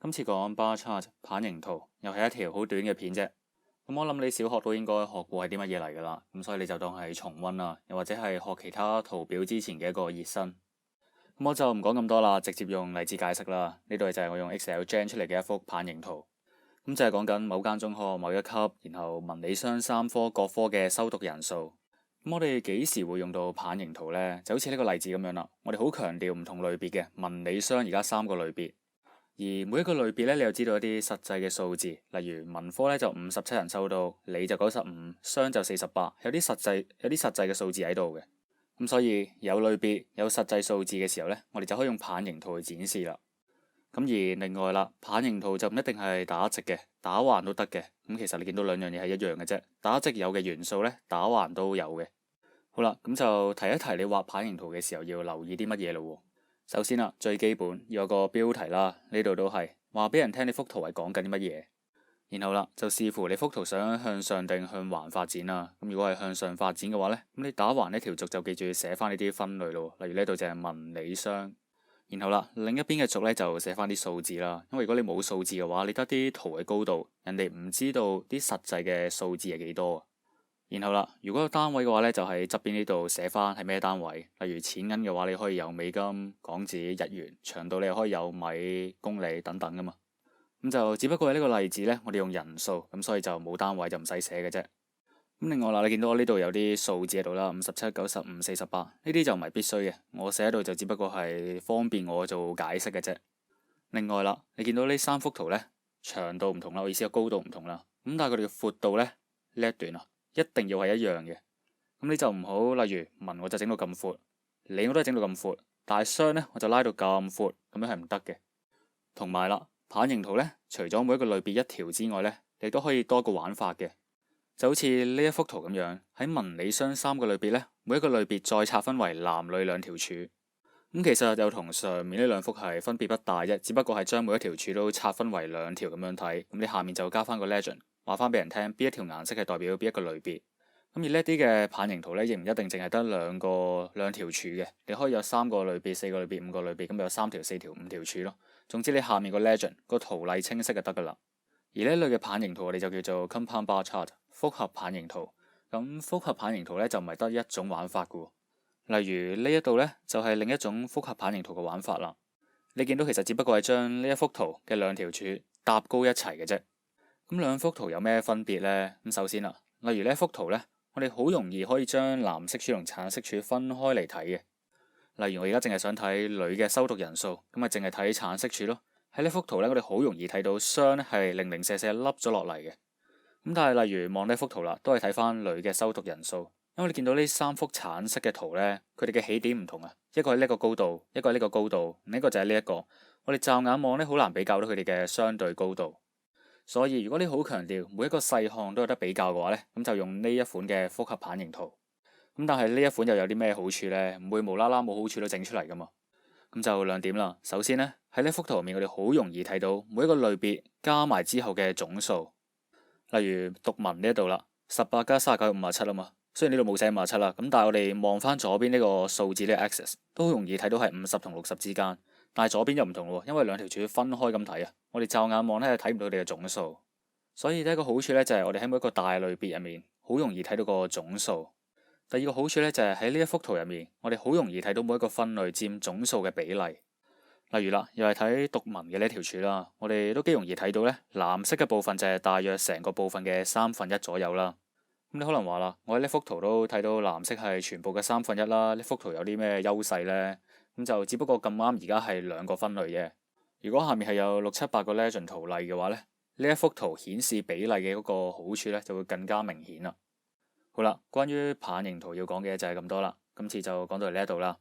今次講 bar chart 棒形圖，又係一條好短嘅片啫。咁我諗你小學都應該學過係啲乜嘢嚟噶啦，咁所以你就當係重溫啦，又或者係學其他圖表之前嘅一個熱身。咁我就唔講咁多啦，直接用例子解釋啦。呢度就係我用 Excel gen 出嚟嘅一幅棒形圖。咁就係講緊某間中學某一級，然後文理商三科各科嘅修讀人數。咁我哋幾時會用到棒形圖呢？就好似呢個例子咁樣啦。我哋好強調唔同類別嘅文理商，而家3個類別。而每一個類別咧，你又知道一啲實際嘅數字，例如文科咧就57人收到，理就95，商就48，有啲實際嘅數字喺度嘅。咁所以有類別有實際數字嘅時候咧，我哋就可以用棒形圖去展示啦。咁而另外啦，棒形圖就唔一定係打直嘅，打橫都得嘅。咁其實你見到兩樣嘢係一樣嘅啫，打直有嘅元素咧，打橫都有嘅。好啦，咁就提一提你畫棒形圖嘅時候要留意啲乜嘢咯。首先啦，最基本要有個標題啦，呢度都係話俾人聽你幅圖係講緊啲乜嘢。然後啦，就視乎你幅圖想向上定向橫發展啦。咁如果係向上發展嘅話呢，咁你打橫呢條軸就記住寫翻呢啲分類咯。例如呢度就係文理商。然後啦，另一邊嘅軸呢就寫翻啲數字啦。因為如果你冇數字嘅話，你得啲圖嘅高度，人哋唔知道啲實際嘅數字係幾多。然後啦，如果有單位嘅話呢，就喺側邊呢度寫翻係咩單位。例如錢銀嘅話，你可以有美金、港紙、日元；長度你可以有米、公里等等噶嘛。咁就只不過係呢個例子呢，我哋用人數，咁所以就冇單位就唔使寫嘅啫。咁另外啦，你見到我呢度有啲數字喺度啦，57、95、48，呢啲就唔係必須嘅，我寫喺度就只不過係方便我做解釋嘅啫。另外啦，你見到呢3幅圖呢，長度唔同啦，我意思係高度唔同啦。咁但係佢哋嘅闊度呢，呢一段啊，一定要係一樣嘅。咁你就唔好，例如文我就整到咁闊，理我都係整到咁闊，但係商呢我就拉到咁闊，咁樣係唔得嘅。同埋啦，棒形圖呢，除咗每一個類別一條之外呢，你都可以多個玩法嘅。就好似呢一幅圖咁樣，喺文理商3個類別呢，每一個類別再拆分為男女2條柱。咁其實就同上面呢2幅係分別不大啫，只不過係將每一條柱都拆分為2條咁樣睇。咁你下面就加翻個 legend。話翻俾人聽，邊一條顏色係代表邊一個類別。咁而呢啲嘅棒形圖呢，亦唔一定淨係得兩條柱嘅，你可以有3個類別、4個類別、5個類別，咁有3條、4條、5條柱咯。總之你下面個 legend 個圖例清晰就得噶啦。而呢類嘅棒形圖我哋就叫做 compound bar chart 複合棒形圖。咁複合棒形圖呢，就唔係得一種玩法噶。例如呢一度呢，就係另一種複合棒形圖嘅玩法啦。你見到其實只不過係將呢一幅圖嘅2條柱搭高一齊嘅啫。咁2幅圖有咩分別呢？咁首先啦，例如呢一幅圖呢，我哋好容易可以將藍色柱同橙色柱分開嚟睇嘅。例如我而家淨係想睇女嘅修讀人數，咁咪淨係睇橙色柱咯。喺呢幅圖呢，我哋好容易睇到商呢係零零舍舍凹咗落嚟嘅。咁但係例如望呢幅圖啦，都係睇翻女嘅修讀人數，因為你見到呢3幅橙色嘅圖呢，佢哋嘅起點唔同啊，一個係呢個高度，一個係呢個高度，另一個就係呢一個。我哋驟眼望呢，好難比較到佢哋嘅相對高度。所以如果你好強調每一個細項都有得比較嘅話呢，咁就用呢一款嘅複合棒形圖。咁但係呢一款又有啲咩好處呢？唔會無啦啦冇好處都整出嚟噶嘛。咁就2點啦。首先呢，喺呢幅圖入面，我哋好容易睇到每一個類別加埋之後嘅總數。例如讀文呢一度啦，18加39 57啊嘛。雖然呢度冇寫57啦，咁但係我哋望翻左邊呢個數字呢個 axis 都好容易睇到係50同60之間。但係左邊就唔同喎，因為2條柱分開咁睇啊，我哋驟眼望咧睇唔到佢哋嘅總數。所以第一個好處咧就係我哋喺每一個大類別入面好容易睇到個總數。第二個好處咧就係喺呢一幅圖入面，我哋好容易睇到每一個分類佔總數嘅比例。例如啦，又係睇讀文嘅呢條柱啦，我哋都幾容易睇到咧，藍色嘅部分就係大約成個部分嘅1/3左右啦。咁你可能話啦，我喺呢幅圖都睇到藍色係全部嘅1/3啦，呢幅圖有啲咩優勢呢？咁就只不過咁啱而家係2個分類嘅。如果下面係有6、7、8個 legend 圖例嘅話呢，呢一幅圖顯示比例嘅嗰個好處呢就會更加明顯啦。好啦，關於棒形圖要講嘅就係咁多啦，今次就講到嚟呢一度啦。